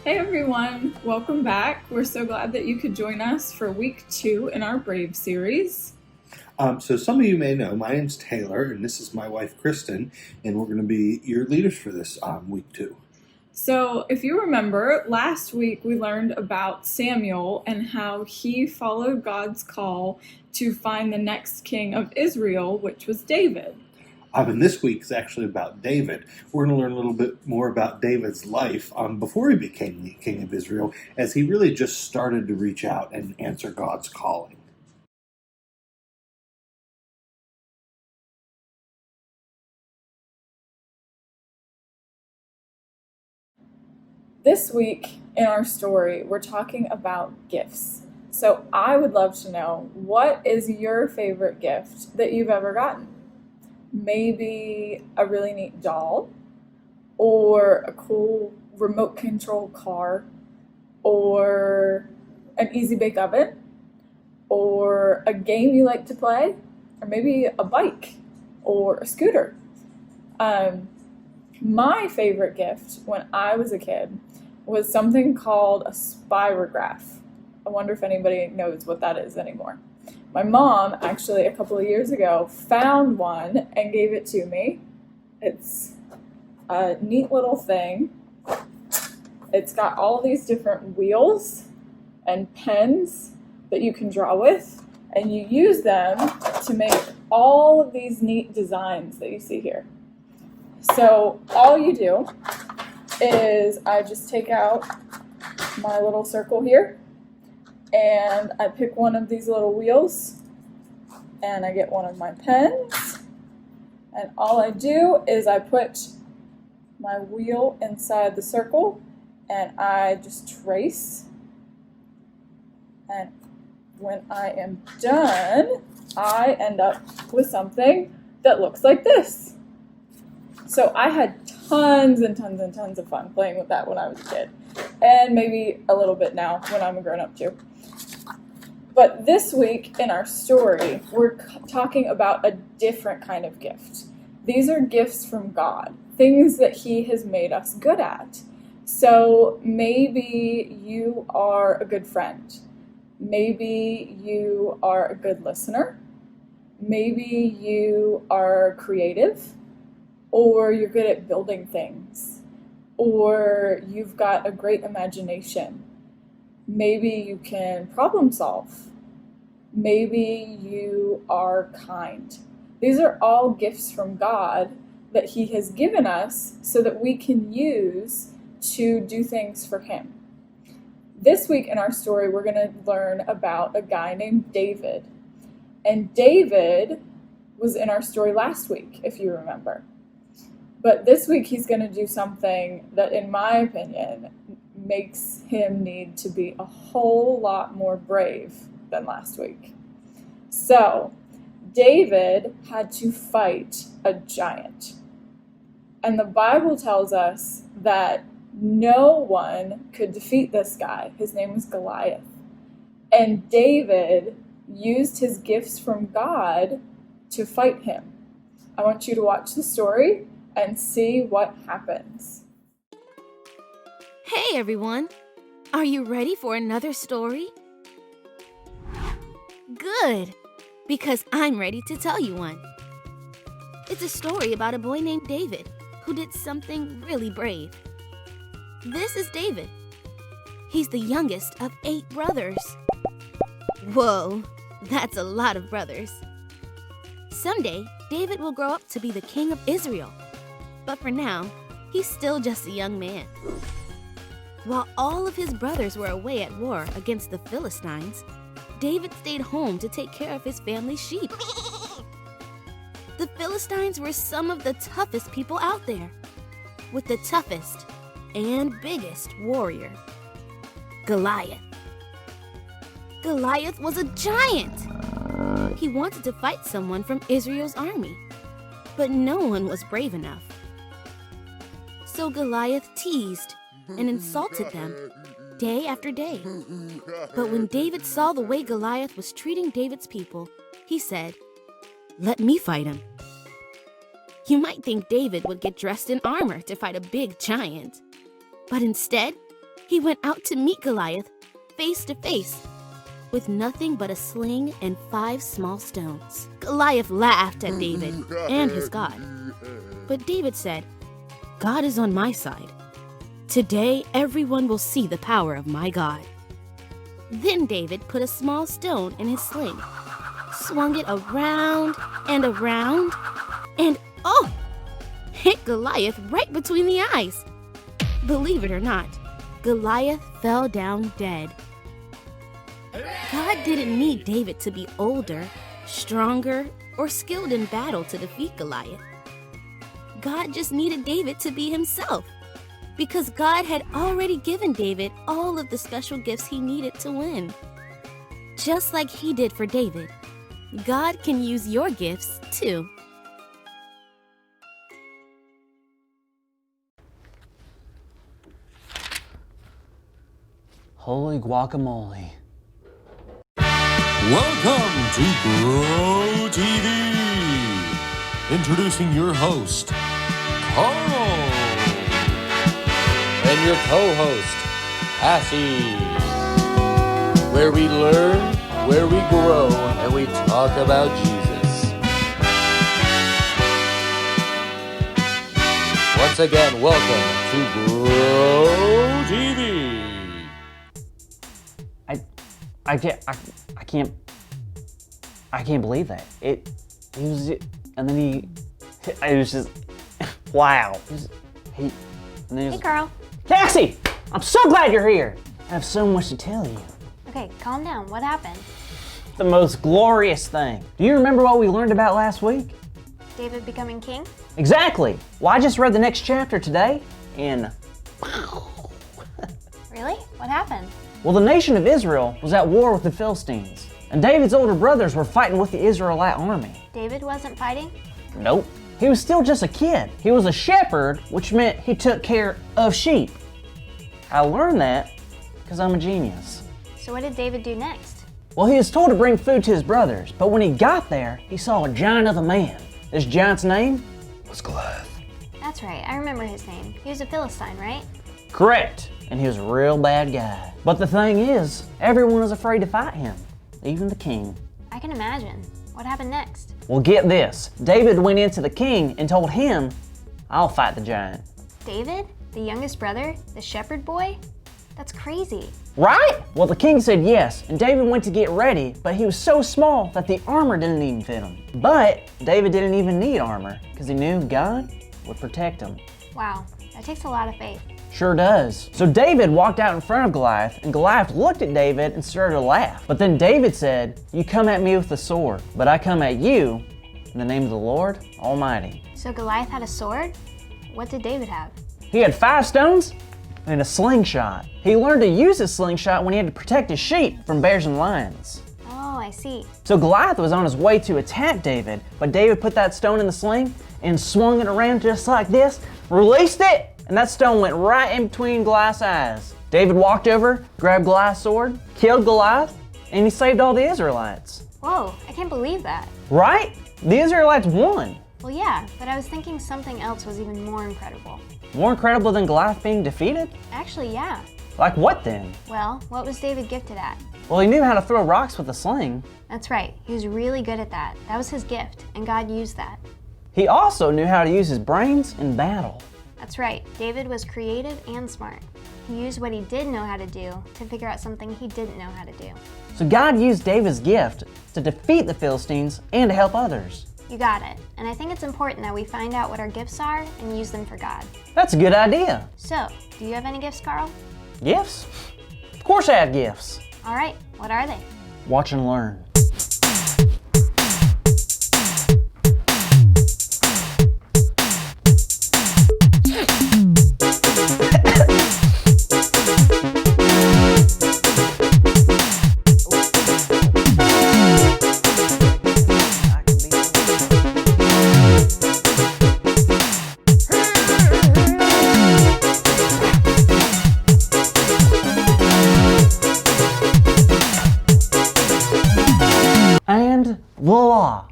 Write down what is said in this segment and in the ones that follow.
Hey everyone, welcome back. We're so glad that you could join us for week 2 in our Brave series. So some of you may know my name's Taylor, and this is my wife Kristen, and we're going to be your leaders for this week too. So, if you remember, last week we learned about Samuel and how he followed God's call to find the next king of Israel, which was David. And this week is actually about David. We're going to learn a little bit more about David's life before he became the king of Israel, as he really just started to reach out and answer God's calling. This week in our story, we're talking about gifts. So, I would love to know, what is your favorite gift that you've ever gotten? Maybe a really neat doll, or a cool remote control car, or an easy bake oven, or a game you like to play, or maybe a bike or a scooter. My favorite gift when I was a kid was something called a spirograph. I wonder if anybody knows what that is anymore. My mom actually a couple of years ago found one and gave it to me. It's a neat little thing. It's got all these different wheels and pens that you can draw with, and you use them to make all of these neat designs that you see here. So all you do is I just take out my little circle here, and I pick one of these little wheels, and I get one of my pens, and all I do is I put my wheel inside the circle, and I just trace, and when I am done, I end up with something that looks like this. So I had tons and tons and tons of fun playing with that when I was a kid, and maybe a little bit now when I'm a grown-up too. But this week in our story, we're talking about a different kind of gift. These are gifts from God, things that He has made us good at. So maybe you are a good friend. Maybe you are a good listener. Maybe you are creative, or you're good at building things, or you've got a great imagination. Maybe you can problem solve. Maybe you are kind. These are all gifts from God that He has given us so that we can use to do things for Him. This week in our story, we're going to learn about a guy named David. And David was in our story last week, if you remember. But this week he's going to do something that, in my opinion, makes him need to be a whole lot more brave than last week. So, David had to fight a giant. And the Bible tells us that no one could defeat this guy. His name was Goliath. And David used his gifts from God to fight him. I want you to watch the story and see what happens. Hey everyone! Are you ready for another story? Good! Because I'm ready to tell you one. It's a story about a boy named David who did something really brave. This is David. He's the youngest of 8 brothers. Whoa, that's a lot of brothers. Someday, David will grow up to be the king of Israel. But for now, he's still just a young man. While all of his brothers were away at war against the Philistines, David stayed home to take care of his family's sheep. The Philistines were some of the toughest people out there, with the toughest and biggest warrior, Goliath. Goliath was a giant. He wanted to fight someone from Israel's army, but no one was brave enough. So Goliath teased and insulted them day after day. But when David saw the way Goliath was treating David's people, he said, "Let me fight him." You might think David would get dressed in armor to fight a big giant, but instead, he went out to meet Goliath face to face with nothing but a sling and 5 small stones. Goliath laughed at David and his God. But David said, "God is on my side. Today everyone will see the power of my God." Then David put a small stone in his sling, swung it around, and hit Goliath right between the eyes. Believe it or not, Goliath fell down dead. God didn't need David to be older, stronger, or skilled in battle to defeat Goliath. God just needed David to be himself, because God had already given David all of the special gifts he needed to win. Just like he did for David, God can use your gifts too. Holy guacamole. Welcome to Grow TV. Introducing your host, Carl. And your co-host, Cassie. Where we learn, where we grow, and we talk about Jesus. Once again, welcome to Grow TV. I can't believe that. It was just, wow. And then Hey, Carl. Cassie, I'm so glad you're here. I have so much to tell you. Okay, calm down. What happened? The most glorious thing. Do you remember what we learned about last week? David becoming king? Exactly. Well, I just read the next chapter today, and Really? What happened? well, the nation of Israel was at war with the Philistines, and David's older brothers were fighting with the Israelite army. David wasn't fighting? Nope. He was still just a kid. He was a shepherd, which meant he took care of sheep. I learned that because I'm a genius. So what did David do next? Well, he was told to bring food to his brothers, but when he got there, he saw a giant of a man. This giant's name was Goliath. That's right, I remember his name. He was a Philistine, right? Correct, and he was a real bad guy. But the thing is, everyone was afraid to fight him, even the king. I can imagine. What happened next? Well, get this. David went into the king and told him, "I'll fight the giant." David? The youngest brother? The shepherd boy? That's crazy. Right? Well, the king said yes, and David went to get ready, but he was so small that the armor didn't even fit him. But David didn't even need armor, because he knew God would protect him. Wow, that takes a lot of faith. Sure does. So David walked out in front of Goliath, and Goliath looked at David and started to laugh. But then David said, "You come at me with the sword, but I come at you in the name of the Lord Almighty." So Goliath had a sword? What did David have? He had 5 stones and a slingshot. He learned to use his slingshot when he had to protect his sheep from bears and lions. Oh, I see. So Goliath was on his way to attack David, but David put that stone in the sling and swung it around just like this, released it, and that stone went right in between Goliath's eyes. David walked over, grabbed Goliath's sword, killed Goliath, and he saved all the Israelites. Whoa, I can't believe that. Right? The Israelites won. Well, yeah, but I was thinking something else was even more incredible. More incredible than Goliath being defeated? Actually, yeah. Like what then? Well, what was David gifted at? Well, he knew how to throw rocks with a sling. That's right, he was really good at that. That was his gift, and God used that. He also knew how to use his brains in battle. That's right, David was creative and smart. He used what he did know how to do to figure out something he didn't know how to do. So God used David's gift to defeat the Philistines and to help others. You got it. And I think it's important that we find out what our gifts are and use them for God. That's a good idea. So, do you have any gifts, Carl? Gifts? Of course I have gifts. All right, what are they? Watch and learn. And voila!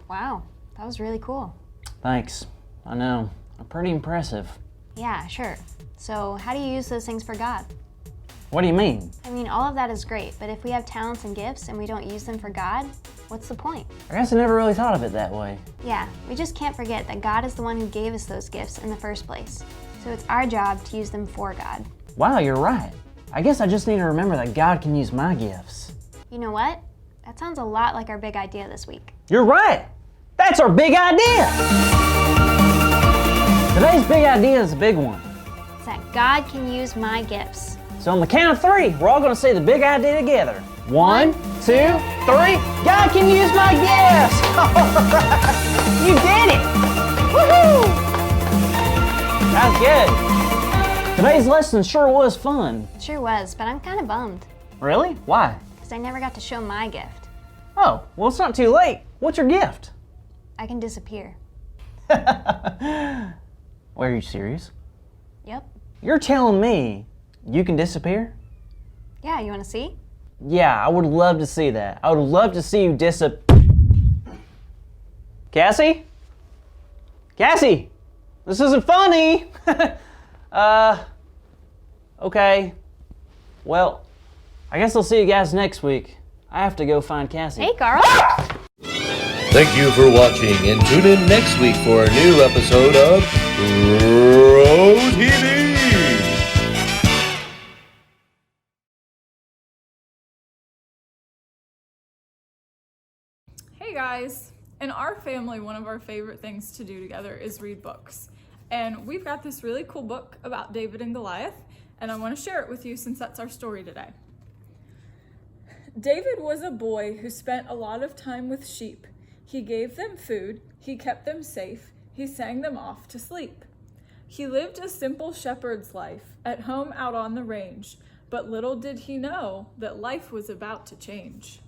Wow, that was really cool. Thanks. I know. I'm pretty impressive. Yeah, sure. So how do you use those things for God? What do you mean? I mean, all of that is great, but if we have talents and gifts and we don't use them for God, what's the point? I guess I never really thought of it that way. Yeah, we just can't forget that God is the one who gave us those gifts in the first place. So it's our job to use them for God. Wow, you're right. I guess I just need to remember that God can use my gifts. You know what? That sounds a lot like our big idea this week. You're right! That's our big idea! Today's big idea is a big one. It's that God can use my gifts. So on the count of 3, we're all gonna say the big idea together. 1, 2, 3. God can use my gifts! Alright! You did it! Woohoo! That's good. Today's lesson sure was fun. It sure was, but I'm kind of bummed. Really? Why? Because I never got to show my gift. Oh, well, it's not too late. What's your gift? I can disappear. Wait, are you serious? Yep. You're telling me you can disappear? Yeah, you want to see? Yeah, I would love to see that. I would love to see you Cassie? Cassie! This isn't funny! Okay. Well, I guess I'll see you guys next week. I have to go find Cassie. Hey, Carl! Thank you for watching, and tune in next week for a new episode of Grow TV. Hey guys! In our family, one of our favorite things to do together is read books. And we've got this really cool book about David and Goliath, and I want to share it with you since that's our story today. David was a boy who spent a lot of time with sheep. He gave them food, he kept them safe, he sang them off to sleep. He lived a simple shepherd's life, at home out on the range, but little did he know that life was about to change.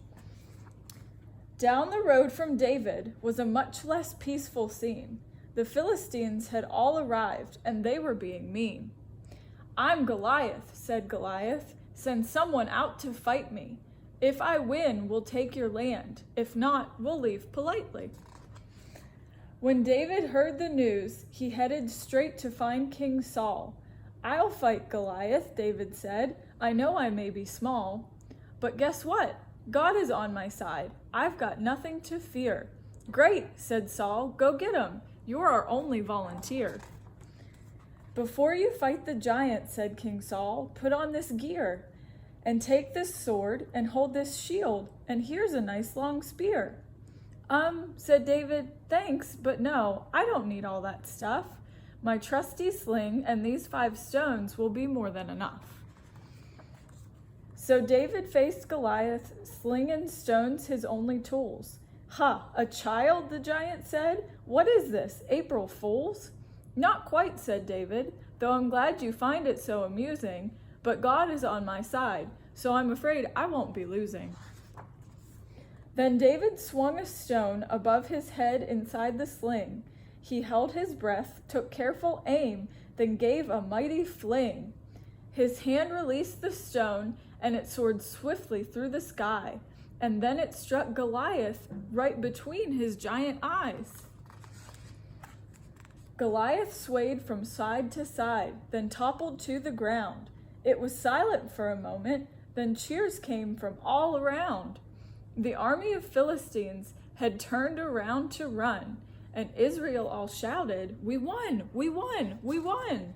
Down the road from David was a much less peaceful scene. The Philistines had all arrived, and they were being mean. "I'm Goliath," said Goliath. "Send someone out to fight me. If I win, we'll take your land. If not, we'll leave politely." When David heard the news, he headed straight to find King Saul. "I'll fight Goliath," David said. "I know I may be small. But guess what? God is on my side. I've got nothing to fear." "Great," said Saul. "Go get him. You're our only volunteer." "Before you fight the giant," said King Saul, "put on this gear, and take this sword, and hold this shield, and here's a nice long spear." Said David, "Thanks, but no, I don't need all that stuff. My trusty sling and these 5 stones will be more than enough." So David faced Goliath, sling and stones his only tools. "Ha, a child," the giant said. "What is this, April Fools?" "Not quite," said David, "though I'm glad you find it so amusing. But God is on my side, so I'm afraid I won't be losing." Then David swung a stone above his head inside the sling. He held his breath, took careful aim, then gave a mighty fling. His hand released the stone, and it soared swiftly through the sky, and then it struck Goliath right between his giant eyes. Goliath swayed from side to side, then toppled to the ground. It was silent for a moment, then cheers came from all around. The army of Philistines had turned around to run, and Israel all shouted, "We won! We won! We won!"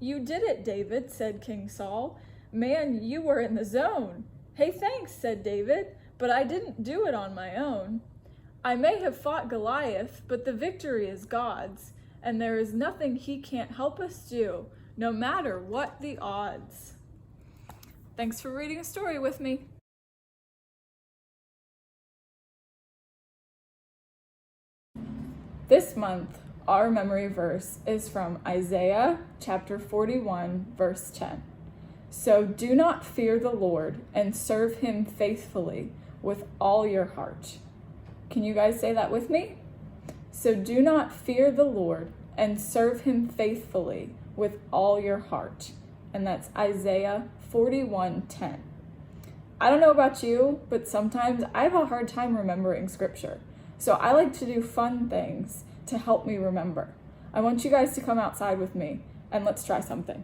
"You did it, David," said King Saul. "Man, you were in the zone." "Hey, thanks," said David, "but I didn't do it on my own. I may have fought Goliath, but the victory is God's, and there is nothing he can't help us do, no matter what the odds." Thanks for reading a story with me. This month, our memory verse is from Isaiah chapter 41, verse 10. "So do not fear the Lord and serve him faithfully with all your heart." Can you guys say that with me? So do not fear the Lord and serve him faithfully with all your heart. And that's Isaiah 41:10. I don't know about you, but sometimes I have a hard time remembering scripture. So I like to do fun things to help me remember. I want you guys to come outside with me and let's try something.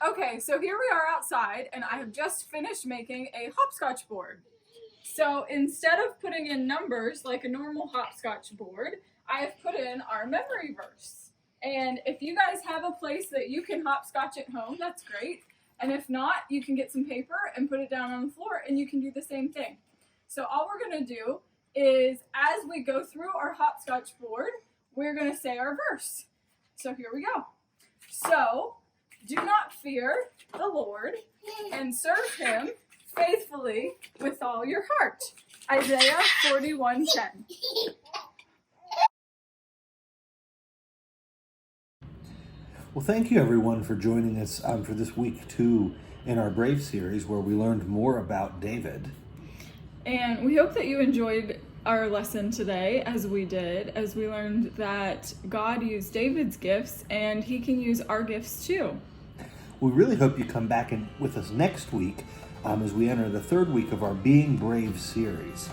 Okay, so here we are outside, and I have just finished making a hopscotch board. So instead of putting in numbers like a normal hopscotch board, I have put in our memory verse. And if you guys have a place that you can hopscotch at home, that's great. And if not, you can get some paper and put it down on the floor, and you can do the same thing. So all we're going to do is, as we go through our hopscotch board, we're going to say our verse. So here we go. So, do not fear the Lord and serve him faithfully with all your heart. Isaiah 41:10. Well, thank you everyone for joining us for this week 2 in our Brave series, where we learned more about David. And we hope that you enjoyed our lesson today, as we did, as we learned that God used David's gifts and he can use our gifts too. We really hope you come back with us next week as we enter the 3rd week of our Being Brave series.